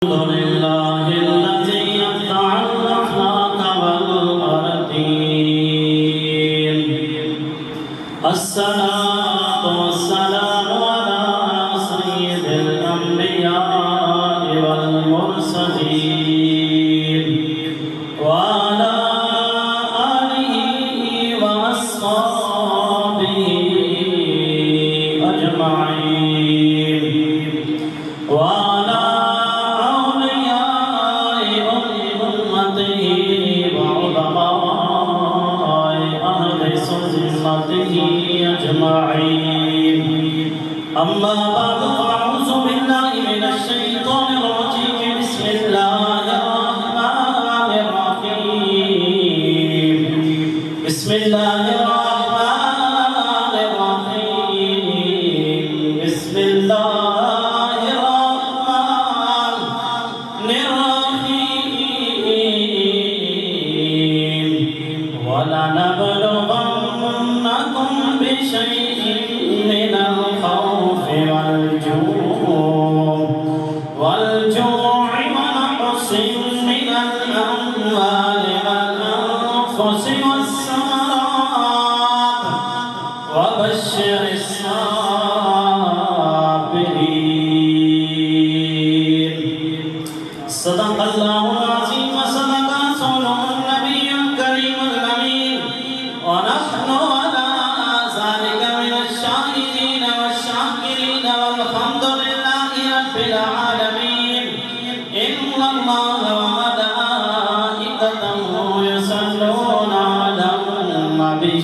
الحمد لله الذي يفتح الأخلاق والأرضين الصلاة والسلام على سيد الأنبياء والمرسلين وعلى آله وأصحابه أجمعين وعلى أولياء أمته وعلماء أهل سنته أجمعين أما بعد فأعوذ بالله من الشيطان الرجيم بسم الله الرحمن الرحيم بسم الله الرحمن الرحيم بسم الله الرحمن الرحيم ولنبلونكم بشيء من الخوف والجوع ونقص من الأموال والأنفس والثمرات وبشر الصابرين صدق الله العظيم وصدق رسوله النبي الكريم الأمين ونحن على ذلك من الشاهدين والشاكرين والحمد لله رب العالمين إن الله وملائكته يصلون على النبي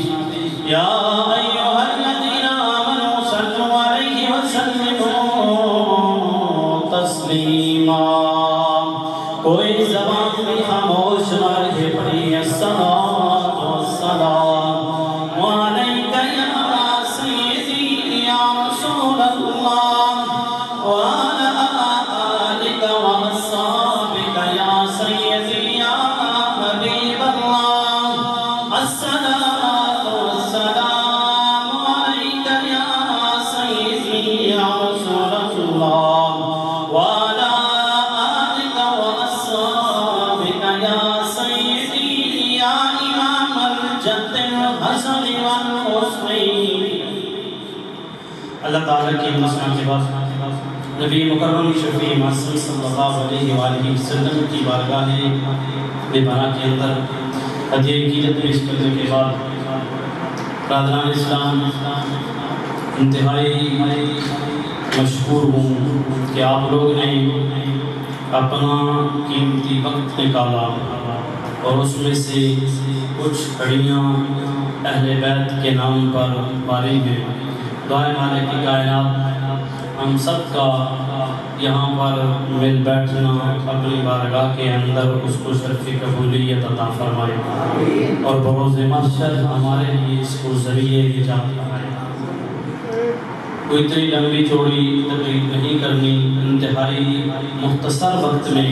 يا أيها الذين آمنوا صلوا عليه وسلموا تسليما کوئی زبان بھی خاموش نہ رہے پڑھی الصلاۃ والسلام علیک یا سیدی یا رسول اللہ وعلی آلک واصحابک یا سیدی یا حبیب اللہ الصلاۃ والسلام علیک یا سیدی یا رسول اللہ وعلی آلک واصحابک یا سیدی یا امام الجد الحسن والحسین۔ اللہ تعالیٰ کی مسئلہ کے بعد نبی مکرم شفیع معصوم صلی اللہ علیہ وآلہ وسلم کی بارگاہ بے پناہ کے اندر ہدیہ عقیدت پیش کرنے کے بعد برادران اسلام انتہائی مشکور ہوں کہ آپ لوگ نے اپنا قیمتی وقت نکالا اور اس میں سے کچھ گھڑیاں اہل بیت کے نام پر پاری ہیں۔ دعائے مالک کی کائنات ہم سب کا یہاں پر مل بیٹھنا اپنی بارگاہ کے اندر اس کو شرف قبولیت عطا فرمائے اور بروز محشر ہمارے لیے اس کو ذریعے نجات بنائے۔ کوئی اتنی لمبی چوڑی تقریر نہیں کرنی، انتہائی مختصر وقت میں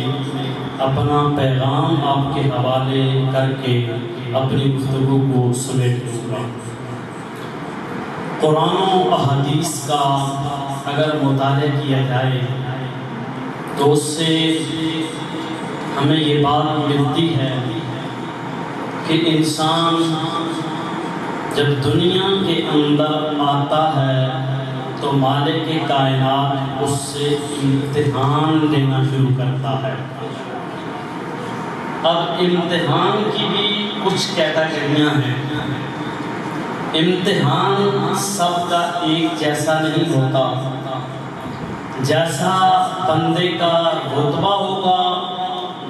اپنا پیغام آپ کے حوالے کر کے اپنی گفتگو کو سمیٹ لوں گا۔ قرآن و احادیث کا اگر مطالعہ کیا جائے تو اس سے ہمیں یہ بات ملتی ہے کہ انسان جب دنیا کے اندر آتا ہے تو مالک کائنات اس سے امتحان لینا شروع کرتا ہے۔ اب امتحان کی بھی کچھ کیٹیگریاں ہیں۔ امتحان سب کا ایک جیسا نہیں ہوتا، جیسا بندے کا رتبہ ہوگا،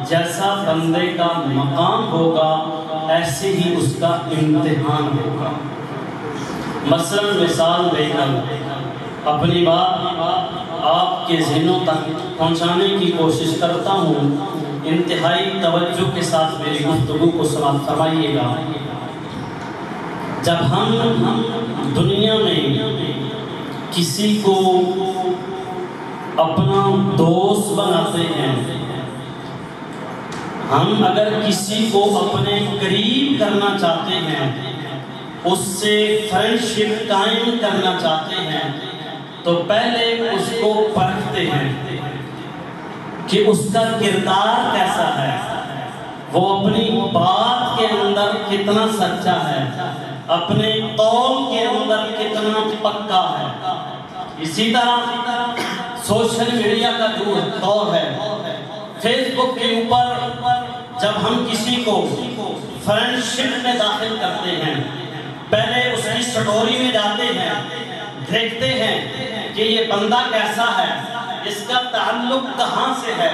جیسا بندے کا مقام ہوگا، ایسے ہی اس کا امتحان ہوگا۔ مثلا مثال دے کر اپنی بات آپ کے ذہنوں تک پہنچانے کی کوشش کرتا ہوں، انتہائی توجہ کے ساتھ میری گفتگو کو سماعت فرمائیے گا۔ جب ہم دنیا میں کسی کو اپنا دوست بناتے ہیں، ہم اگر کسی کو اپنے قریب کرنا چاہتے ہیں، اس سے فرینڈشپ قائم کرنا چاہتے ہیں، تو پہلے اس کو پرکھتے ہیں کہ اس کا کردار کیسا ہے، وہ اپنی بات کے اندر کتنا سچا ہے، اپنے قول کے اندر کتنا پکا ہے۔ اسی طرح سوشل میڈیا کا جو دور ہے، فیس بک کے اوپر جب ہم کسی کو فرینڈ شپ میں داخل کرتے ہیں، پہلے اس کی سٹوری میں جاتے ہیں، دیکھتے ہیں کہ یہ بندہ کیسا ہے، اس کا تعلق کہاں سے ہے،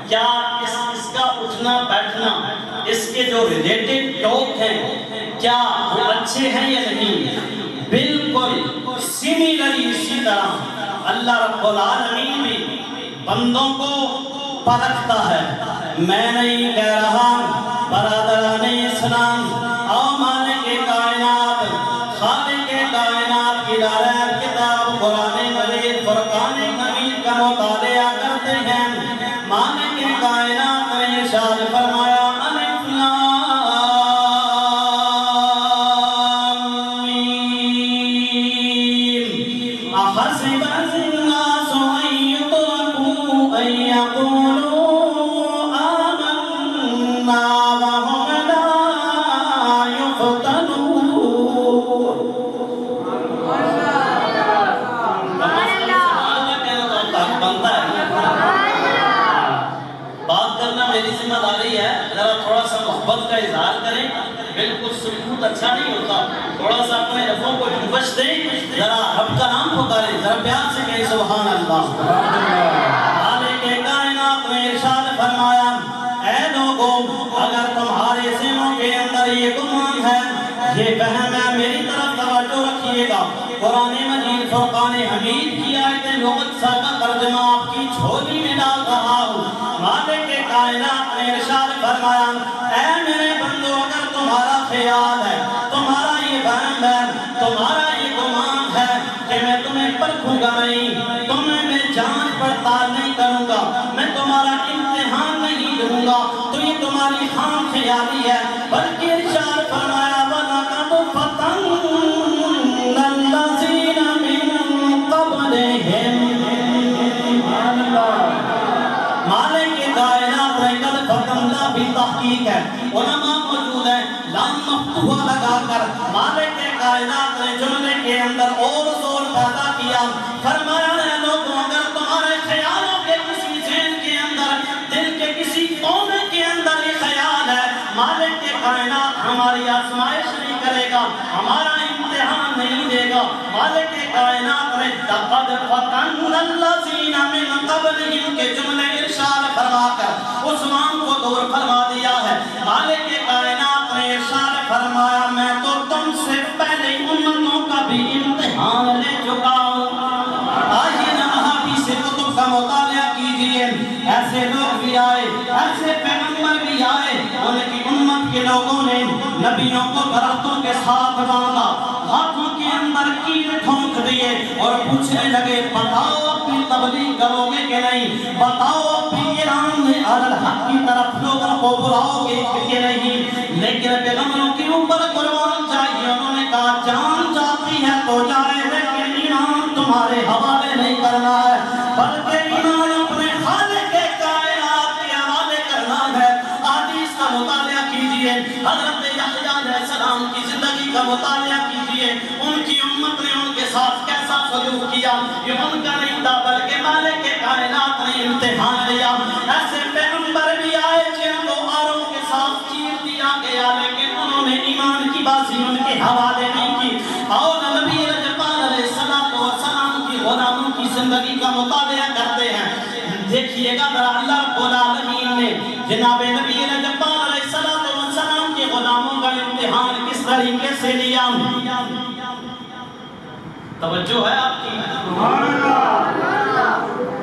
کیا اس کا اٹھنا بیٹھنا، اس کے جو ریلیٹڈ ٹاک ہیں کیا وہ اچھے ہیں یا نہیں۔ بالکل سیملرلی اسی طرح اللہ رب العالمین بھی بندوں کو پرکھتا ہے۔ میں نہیں کہہ رہا برادران اسلام، او مالک کائنات، خالق کائنات کی دارت کتاب قرآن مجید فرقان حمید کا مطالعہ کرتے ہیں، مالک کائنات نے ارشاد فرمایا الف لام میم احسب الناس ان يتركوا ان يقولوا آمنا وهم لا يفتنون۔ بات کرنا میری ذمہ داری ہے، ذرا تھوڑا سا محبت کا اظہار کریں، بالکل سکوت اچھا نہیں ہوتا، تھوڑا سا اپنے لفظوں کو جنبش دیں، ذرا رب کا نام پکاریں، ذرا پیار سے کہیں سبحان اللہ۔ خالق کائنات نے ارشاد فرمایا اے لوگوں، اگر تمہارے ذہنوں کے اندر یہ گمان ہے، یہ وہم ہے، میری طرف توجہ رکھیے گا۔ قرآن مجید فرقان حمید کی آیت لغت سا کا ترجمہ آپ کی جھولی میں ڈال رہا ہوں۔ مالک کائنات نے ارشاد فرمایا اے میرے بندو، اگر تمہارا خیال ہے، تمہارا یہ وہم ہے، تمہارا یہ گمان ہے کہ میں تمہیں پرکھوں گا نہیں، تمہیں میں جانچ پڑتال نہیں کروں گا، میں تمہارا امتحان نہیں دوں گا، تو یہ تمہاری خام خیالی ہے، بلکہ ارشاد فرمایا وَلَقَدْ فَتَنَّا الَّذِينَ مِن قَبْلِهِمْ۔ مالک کائنات نے قد فتننا بھی تحقیق ہے، علماء موجود ہیں، لام مفتوحہ لگا کر مالک کائنات نے جملے کے اندر اور زور پیدا کیا، فرمایا ہے لوگوں، اگر تمہارے خیالوں کے کسی ذہن کے اندر، دل کے کسی کونے کے اندر یہ خیال ہے مالک کائنات ہماری آزمائش نہیں کرے گا، ہمارا امتحان نہیں دے گا، مالک کائنات نے لقد فتننا الذین من قبلہم کے جملے ارشاد فرما کر عثمان کو دور فرما دیا ہے۔ مالک کائنات نے ارشاد فرمایا میں تو تم سے پہلے امتوں کا بھی امتحان لے چکا ہوں۔ آئیے نا احادیث کتب کا مطالعہ کیجئے، ایسے لوگ بھی آئے، ایسے پیغمبر بھی آئے، ان کی امت کے لوگوں نے نبیوں کو درختوں کے ساتھ باندھا، ہاتھوں کے اندر کیل ٹھونک دیے اور پوچھنے لگے بتاؤ اپنی تبلیغ کرو گے کہ نہیں، بتاؤ اپنی ایران میں اہل حق کی طرف لوگوں کو بلاؤ گے کہ نہیں، لیکن پیغمبروں کے اوپر قربان چاہیے، انہوں نے کہا جان جاتی ہے تو جائے، لیکن ایمان تمہارے حوالے نہیں کرنا ہے، بلکہ ایمان اپنے خالق کائنات کے حوالے کرنا ہے۔ حدیث کا مطالعہ کیجئے، حضرت یحییٰ علیہ السلام کی زندگی کا مطالعہ کیجئے، ان کی امت نے ان کے ساتھ کیسا سلوک کیا، یہ ان کا نہیں تھا بلکہ مالک کائنات نے امتحان لیا۔ ایسے پیغمبر بھی آئے جن کو آروں کے ساتھ چیر دیا گیا، لیکن انہوں نے ایمان کی بازی ان کے حوالے نہیں کی۔ اور نبی رجبان علیہ السلام کی غلاموں کی زندگی کا مطالعہ کرتے ہیں، دیکھیے گا ذرا اللہ رب العالمین نے جناب نبی رجبان علیہ السلام کے غلاموں کا امتحان کس طریقے سے لیا۔ توجہ ہے آپ کی؟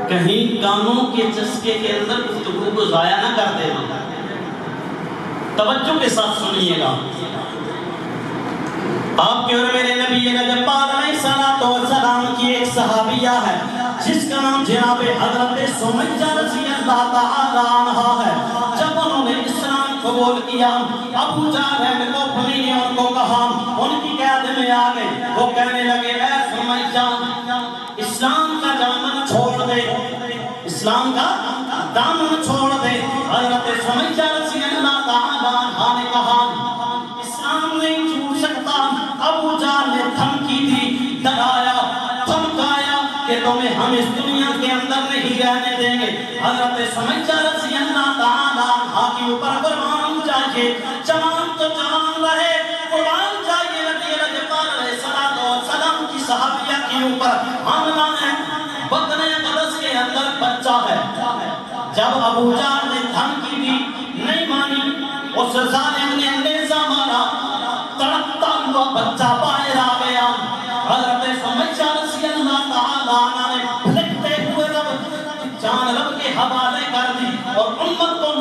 کہیں کانوں کے چسکے کے اندر گفتگو کو ضائع نہ کر دے، توجہ کے ساتھ سنیے گا۔ آپ کے اور میرے نبی نجب پاک علیہ السلام کی ایک صحابیہ ہے جس کا نام جناب حضرت سمیہ رضی اللہ تعالی عنہا ہے۔ جب انہوں نے اسلام قبول کیا، ابو جہل کو بھلی نے ان کو کہا، ان کی قید میں آ گئے، وہ کہنے لگے اے سمیہ اسلام کا دامن چھوڑ دے، اسلام کا دامن ڈرایا دھمکایا کہ تمہیں ہم اس دنیا کے اندر نہیں رہنے دیں گے. حضرت سمیہ رضی اللہ تعالیٰ عنہ کے اوپر قربان چاہیے، جوان تو جوان رہے، قربان چاہیے نبی علیہ السلام کی صحابیہ کے اوپر حاملہ ہے، بطن اقدس کے اندر بچہ ہے. جب ابو جہل نے دھمکی دی نہیں مانی، اس ظالم نے نیزہ مارا، تڑپتا ہوا بچہ باہر آ گیا. حضرت سمیہ رضی اللہ تعالیٰ عنہ نے پھلکتے ہوئے جان رب کے حوالے کر دی اور امت کو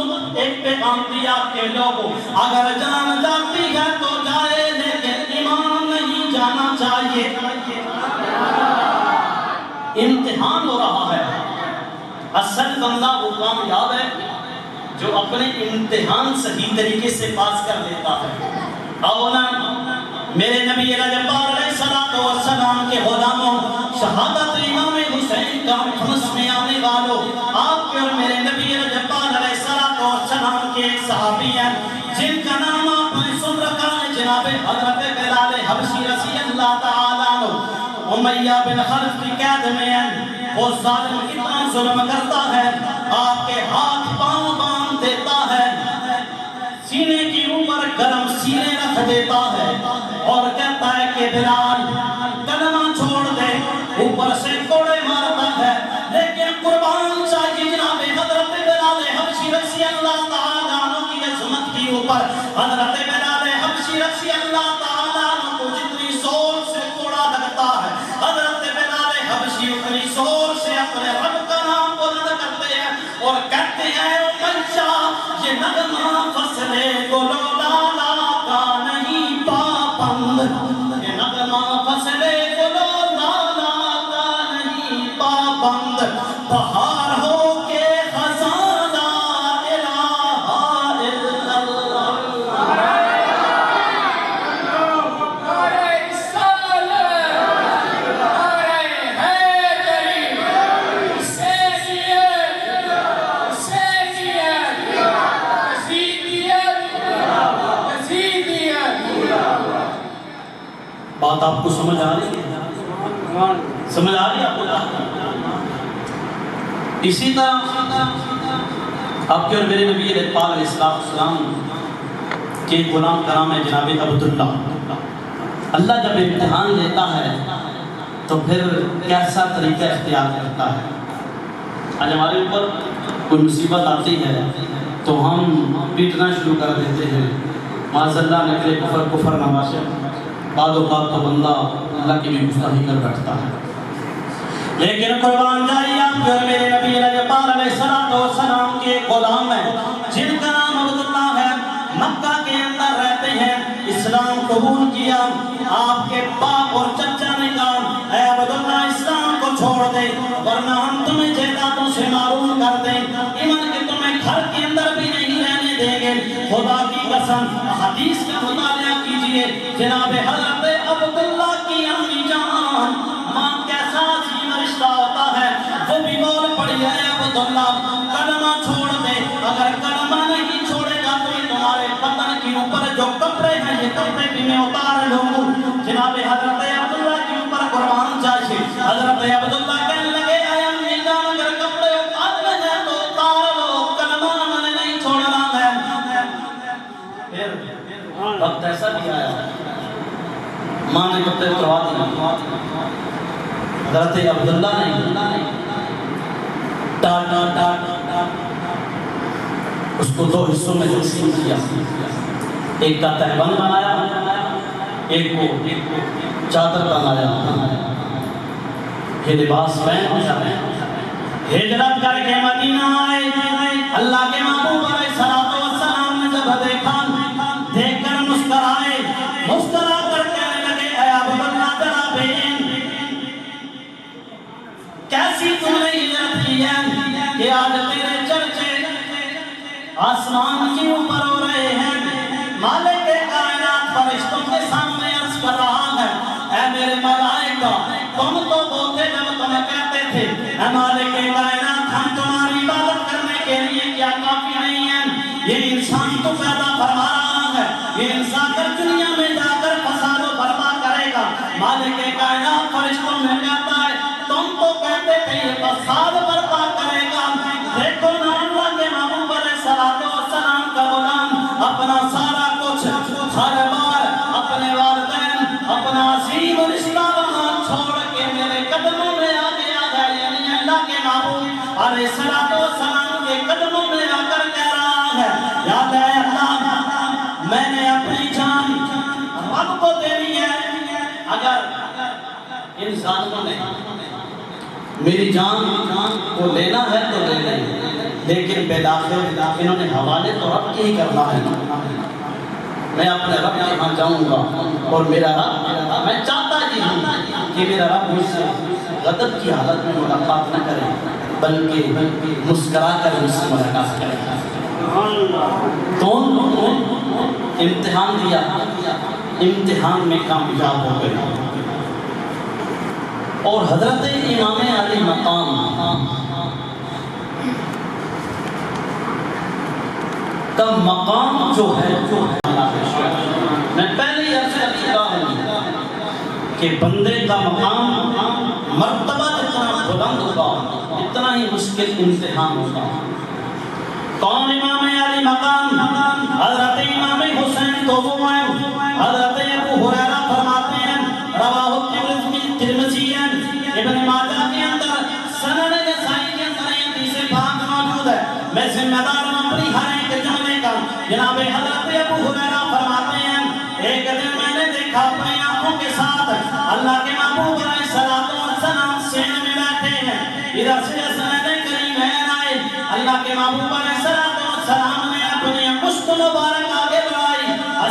ایک پیغام دیا کہ لوگوں اگر جان جاتی ہے تو جائے لیکن ایمان نہیں جانا چاہیے. امتحان ہو رہا ہے. اصل بندہ وہ کامیاب ہے جو اپنے امتحان صحیح طریقے سے پاس کر لیتا ہے. اولاً میرے نبی علیہ السلام کے غلاموں، شہادت امام حسین کا خمس میں آنے والوں، آپ کے اور میرے نبی علیہ السلام کے ایک صحابی ہیں جن کا نام آپ نے سن رکھا ہے، جناب حضرت بلال حبشی رضی اللہ تعالیٰ عنہ. امیہ بن خلف کی قید میں ہیں. وہ ظالم اتنا ظلم کرتا ہے، آپ کے ہاتھ پاؤں باندھ دیتا ہے، سینے کے اوپر گرم سینے رکھ دیتا ہے اور کہتا ہے کہ بلال کلمہ چھوڑ دے. اوپر سے کوڑے مارتا ہے، لیکن قربان چاہیے جناب حضرت بلال حبشی رضی اللہ تعالیٰ عنہ کی عظمت کے اوپر. حضرت بلال حبشی رضی اللہ تعالیٰ عنہ کو جتنی زور سے کوڑا لگتا ہے، حضرت بلال حبشی اتنی زور سے اپنے رب کا نام بلند کرتے ہیں اور کہتے ہیں امیہ یہ نغمہ فصلے گلو لالا کا نہیں پابند. یہ نغمہ فصلے گلو لالا کا نہیں پابند. بہار ہو کے خزانہ الہ الا اللہ. بات آپ کو سمجھ آ رہی ہے؟ سمجھ آ رہی ہے آپ کو؟ اسی طرح آپ کے اور میرے نبی علیہ السلام کے غلام کا نام ہے جناب عبداللہ. اللہ جب امتحان لیتا ہے تو پھر کیسا طریقہ اختیار کرتا ہے. آج ہمارے اوپر کوئی مصیبت آتی ہے تو ہم پیٹنا شروع کر دیتے ہیں، معاذ اللہ نکلے کفر نواشے. بعد اوقات تو بندہ اللہ کی بھی گستاخی کر بیٹھتا ہے. لیکن قربان جائیے آپ اور میرے نبی علیہ السلام کے غلام ہیں جن کا نام عبداللہ ہے، مکہ کے اندر رہتے ہیں، اسلام قبول کیا. آپ کے باپ اور چچا نے کہا اے عبداللہ اسلام کو چھوڑ دے ورنہ ہم تمہیں جائیدادوں سے محروم کر دیں، ایون کہ تمہیں گھر کے اندر بھی نہیں رہنے دیں گے. خدا کی قسم حدیث کا مطالعہ کیجئے، جناب حضرت عبداللہ کی امی جان، ماں کیسا عظیم رشتہ ہوتا ہے، وہ بھی بول پڑی ہے عبداللہ کلمہ چھوڑ دے. اگر کلمہ نہیں چھوڑے گا تو یہ تمہارے بدن کے اوپر جو کپڑے ہیں یہ کپڑے بھی میں اتار لوں. جناب حضرت عبداللہ کے اوپر قربان چاہیے. حضرت عبداللہ کہنے لگے اے امی جان اگر کپڑے اتارنے ہیں تو اتار لو، کلمہ میں نے نہیں چھوڑنا ہے. پھر وقت ایسا بھی آیا ماں نے کپڑے اتروا دیا. حضرت عبداللہ نے اس کو دو حصوں میں تقسیم کیا. ایک کا تہبند بنایا، ایک کو چادر بنایا. یہ لباس پہن جائے ہجرت کر کے مدینہ آئے. اللہ کے محبوب علیہ السلام نے جب دیکھا دیکھ کر مسکرائے، مسکرا کر کہنے لگے اے عبداللہ ذرا بین کیسی تم نے ہجرت کی ہے کہ آج تیرے چرچے آسمان کے اوپر ہو رہے ہیں. مالک کائنات فرشتوں کے سامنے عرض کر رہا ہے اے میرے ملائکہ تم تو وہ تھے جب تمہیں کہتے تھے اے مالک کائنات ہم تمہاری عبادت کرنے کے لیے کیا کافی نہیں ہیں؟ یہ انسان تو پیدا فرما رہا ہے، یہ انسان کر دنیا میں جا کر فساد و برپا کرے گا. مالک کائنات ہم تو کہتے تھے یہ فساد برپا کرے گا، دیکھو نا اللہ کے محبوب علیہ السلام کا غلام اپنا سارا کچھ ہر بار اپنے والدین اپنا عظیم رشتہ وہاں چھوڑ کے میرے قدموں میں آگے آ گئے، یعنی اللہ کے محبوب علیہ السلام کے قدموں میں آ کر کہہ رہا ہے یاد ہے اللہ میں نے اپنی جان رب کو دینی ہے، اگر انسانوں نے میری جان کو لینا ہے تو لے لیں، لیکن بلاخر انہوں نے حوالے تو رب کے ہی کرنا ہے، میں اپنے رب کے ہاں جاؤں گا اور میرا رب میں چاہتا ہی ہوں کہ میرا رب مجھ سے غضب کی حالت میں ملاقات نہ کرے بلکہ مسکرا کر مجھ سے ملاقات کرے۔ تو امتحان دیا، امتحان میں کامیاب ہو گئے، اور حضرت امام علی مقام کا مقام جو ہے میں پہلے ہی عرض کر چکا ہوں کہ بندے کا مقام مرتبہ جتنا بلند ہوگا اتنا ہی مشکل امتحان ہوگا۔ کون امام علی مقام؟ حضرت امام حسین تو وہ ہیں، حضرت ابو ہریرہ فرماتے ہیں رواہ ترمذی ابن ماجہ کے اندر سند نسائی کے اندر حدیث پاک موجود ہے، میں ذمہ دار ہوں اپنی ہر ایک جملے کا۔ جناب حضرت ابو ہریرہ فرماتے ہیں ایک دن میں نے دیکھا اپنی آنکھوں کے ساتھ اللہ کے محبوب علیہ السلام سین میں بیٹھے ہیں، ادھر سے سند کریمین آئے، اللہ کے محبوب علیہ السلام نے اپنی مشت مبارک آگے بڑھائی،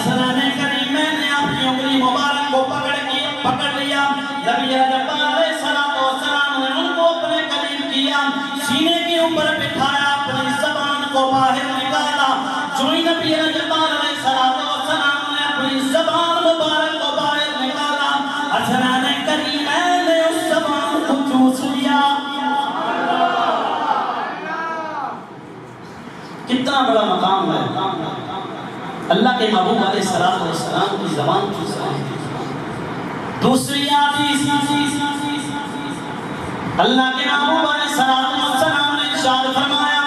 سند کریمین نے اپنی انگلی مبارک کو پکڑ لیا، نبی جبار علیہ السلام نے ان کو اپنے قریب کیا، سینے کے اوپر بٹھایا، اپنی زبان کو باہر نکالا، جو ہی نبی جبار علیہ السلام نے اپنی زبان مبارک کو باہر نکالا، حسنان کریمین نے اس زبان کو چوس لیا۔ کتنا بڑا مقام ہے، اللہ کے محبوب علیہ السلام کی زبان چوس رہے ہیں۔ دوسری حدیث اللہ کے محبوب علیہ السلام نے ارشاد فرمایا،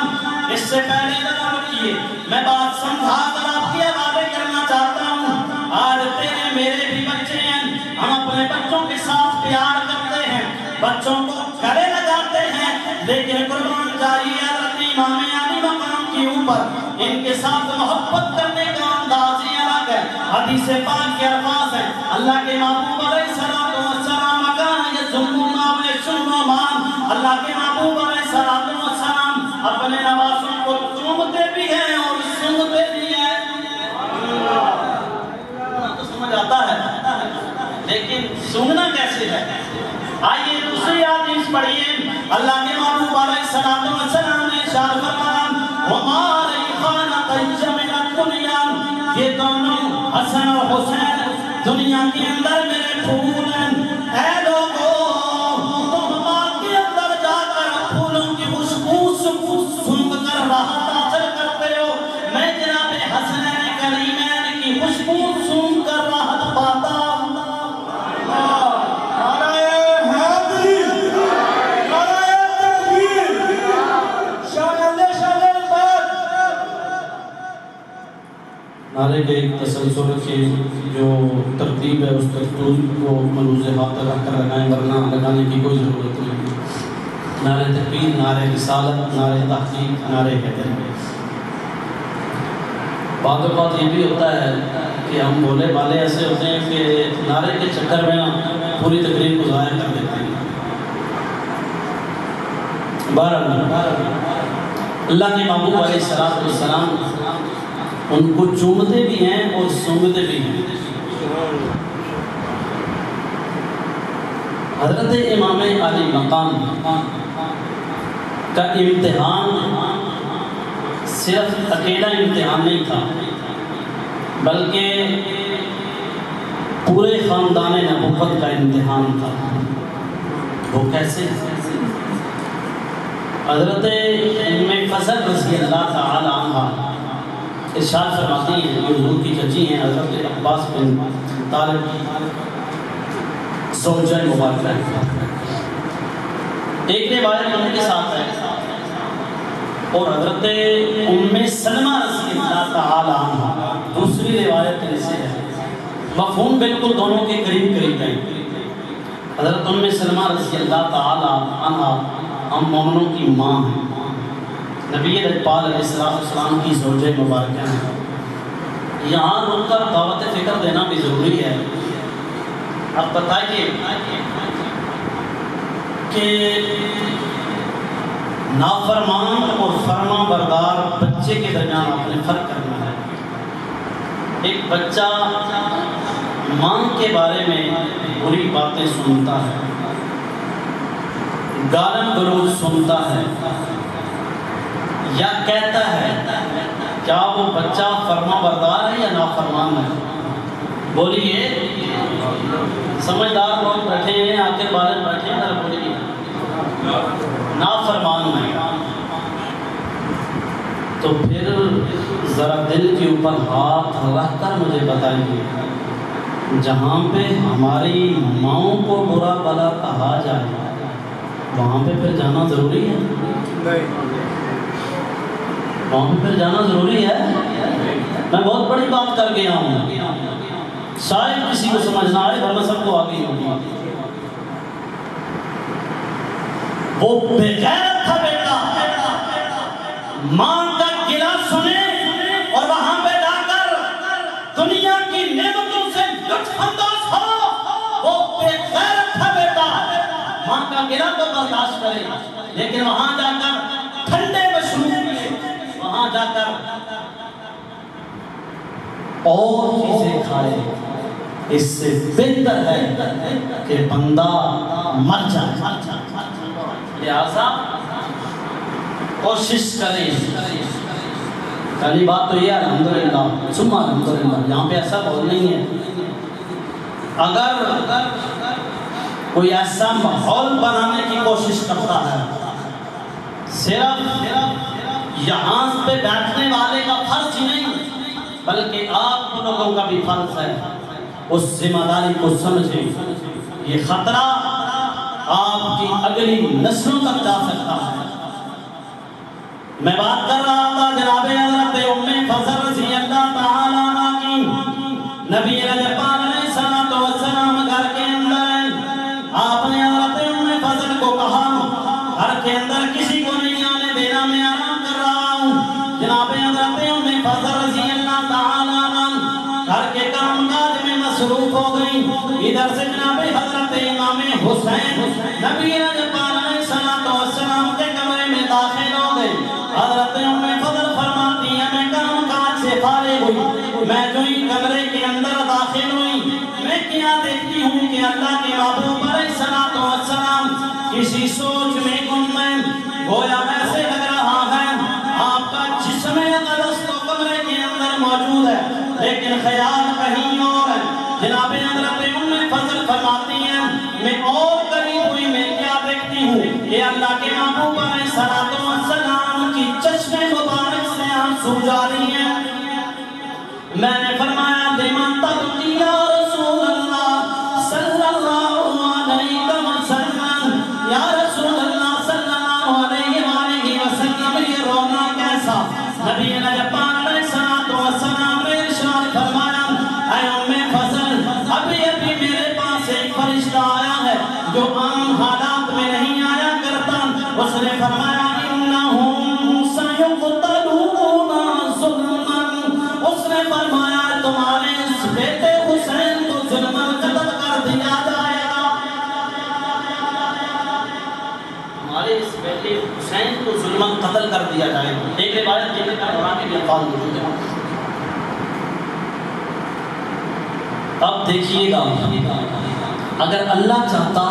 اس سے پہلے ذرا رکیے میں بات سمجھا کر آپ کے حوالے کرنا چاہتا ہوں۔ آج تیرے میرے بھی بچے ہیں، ہم اپنے بچوں کے ساتھ پیار کرتے ہیں، بچوں کو گلے لگاتے ہیں، لیکن قربان جاری حضرت امام علی مقام کے اوپر ان کے ساتھ محبت کرنے کا انداز ہی الگ ہے۔ حدیث پاک کے الفاظ ہیں اللہ کے محبوب علیہ السلام اللہ کے محبوب علیہ السلام اپنے نوازوں کو چومتے بھی ہیں اور سنتے بھی ہیں۔ تو سمجھ آتا ہے لیکن سننا کیسے ہے؟ آئیے دوسری حدیث پڑھیے، اللہ کے محبوب علیہ السلام نے ارشاد فرمایا وَمَا رَيْحَانَ طَيَّ مِنَ الدُّنْيَا، یہ دونوں حسن اور حسین دنیا کے اندر میرے پھول ہیں۔ اے لوگوں تم باغ کے اندر جا کر پھولوں کی خوشبو سونگھ کر راحت حاصل کرتے ہو، میں جناب حسنین کریمین کی خوشبو سونگھ کر راحت پاتا ہوں۔ نعرے کے ایک تسلسل کی جو ترتیب ہے اس ترتیب کو ملوز ہاتھ رکھ کر لگائیں، ورنہ لگانے کی کوئی ضرورت نہیں۔ نعرے تکبیر، نعرے رسالت، نعرے تحقیق، نعرے حیدر۔ بعض اوقات یہ بھی ہوتا ہے کہ ہم بولے والے ایسے ہوتے ہیں کہ نعرے کے چکر میں پوری تقریر کو ضائع کر دیتے ہیں۔ اللہ کے محبوب علیہ السلام ان کو چومتے بھی ہیں اور سونگتے بھی ہیں۔ حضرت امام علی مقام کا امتحان صرف اکیلا امتحان نہیں تھا، بلکہ پورے خاندان نبوت کا امتحان تھا۔ وہ کیسے؟ حضرت ام فضل رضی اللہ تعالی عنہ ارشاد فرماتی ہیں، یہ حضور کی چچی ہیں، حضرت عباس بن طالب زوجہ مبارکہ ہیں۔ ایک روایت ان کے ساتھ ہے اور حضرت ام سلمہ رضی اللہ تعالی عنہ دوسری روایت ان سے ہے، مفہوم بالکل دونوں کے قریب قریب ہے۔ حضرت ام سلمہ رضی اللہ تعالی عنہ ہم مومنوں کی ماں ہیں، نبی پاک علیہ السلام کی زوجہ مبارکہ ہیں۔ یہاں رک کر دعوت فکر دینا بھی ضروری ہے۔ اب بتائیے کہ نافرمان اور فرما بردار بچے کے درمیان آپ نے فرق کرنا ہے۔ ایک بچہ ماں کے بارے میں بری باتیں سنتا ہے، گالاں گلوچ سنتا ہے یا کہتا ہے، کیا وہ بچہ فرما بردار ہے یا نافرمان ہے؟ بولیے، سمجھدار لوگ بیٹھے ہیں، آخر بارے بیٹھے ہیں، ذرا بولیے، نافرمان ہے۔ تو پھر ذرا دل کے اوپر ہاتھ رکھ کر مجھے بتائیے، جہاں پہ ہماری ماؤں کو برا بلا کہا جائے وہاں پہ پھر جانا ضروری ہے؟ وہاں پہ پھر جانا ضروری ہے؟ میں بہت بڑی بات کر گیا ہوں، شاید کسی کو سمجھنا آئے، ورنہ سب کو آگے ہی ہوگی۔ وہ بے غیرت تھا بیٹا، ماں کا گلہ سنے اور وہاں پہ جا کر دنیا کی نعمتوں سے لطف اندوز ہو۔ وہ بے غیرت تھا بیٹا، ماں کا گلہ تو برداشت کرے لیکن وہاں جا کر ٹھنڈے مشروب پیے، وہاں جا کر اور چیزیں کھائے، اس سے بہتر ہے کہ بندہ مر جائے۔ لہذا کوشش کریں۔ پہلی بات تو یہ ہے الحمدللہ ثم الحمدللہ، یہاں پہ ایسا بول نہیں ہے۔ اگر کوئی ایسا ماحول بنانے کی کوشش کرتا ہے، صرف یہاں پہ بیٹھنے والے کا فرض ہی نہیں بلکہ آپ لوگوں کا بھی فرض ہے، اس ذمہ داری کو سمجھیں۔ یہ خطرہ آپ کی اگلی نسلوں تک جا سکتا ہے۔ میں بات کر رہا تھا جناب حضرت ام فضل رضی اللہ تعالیٰ عنہ کی۔ نبی پاک علیہ السلام گھر کے اندر، آپ نے حضرت ام فضل کو کہا گھر کے اندر کسی کو نہیں آنے دینا، میں آرام کر رہا ہوں۔ جناب حضرت ام فضل رضی اللہ تعالیٰ عنہ گھر کے کام کاج میں مصروف ہو گئی۔ ادھر سے جناب حضرت امام حسین نبی پاک علیہ السلام کے کمرے میں داخل ہو گئے۔ حضرت ام فضل فرماتی ہیں میں کام کاج سے فارغ ہوئی، میں جو ہی کمرے کے اندر داخل ہوئی، میں کیا دیکھتی ہوں کہ اللہ کے محبوب علیہ السلام کسی سوچ میں گم میں، گویا ایسے لگ رہا ہے آپ کا جسم اقدس تو کمرے کے اندر موجود ہے لیکن خیال کہیں اور ہے۔ جناب حضرت ام فضل فرماتی ہیں میں اور قریب ہوئی، میں کیا دیکھتی ہوں کہ اللہ کے محبوب علیہ السلام کی چشم مبارک سے آنسو جاری ہیں۔ میں نے فرمایا لمن تبکی یا رسول اللہ صلی اللہ علیہ وسلم، یا رسول اللہ صلی اللہ علیہ وسلم یہ رونا کیسا؟ نبی پاک علیہ السلام نے ارشاد فرمایا اے ام فضل، ابھی میرے پاس ایک فرشتہ آیا ہے جو عام حالات میں نہیں آیا کرتا۔ اس نے فرمایا انہم سیقتلون ظلما، اس نے فرمایا تمہارے اس بیٹے حسین کو ظلما قتل کر دیا جائے گا، تمہارے اس بیٹے حسین کو ظلما قتل کر دیا جائے گا۔ ایک روایت یہ کا قرآن کے بھی الفاظ موجود ہیں۔ اب دیکھیے گا، اگر اللہ چاہتا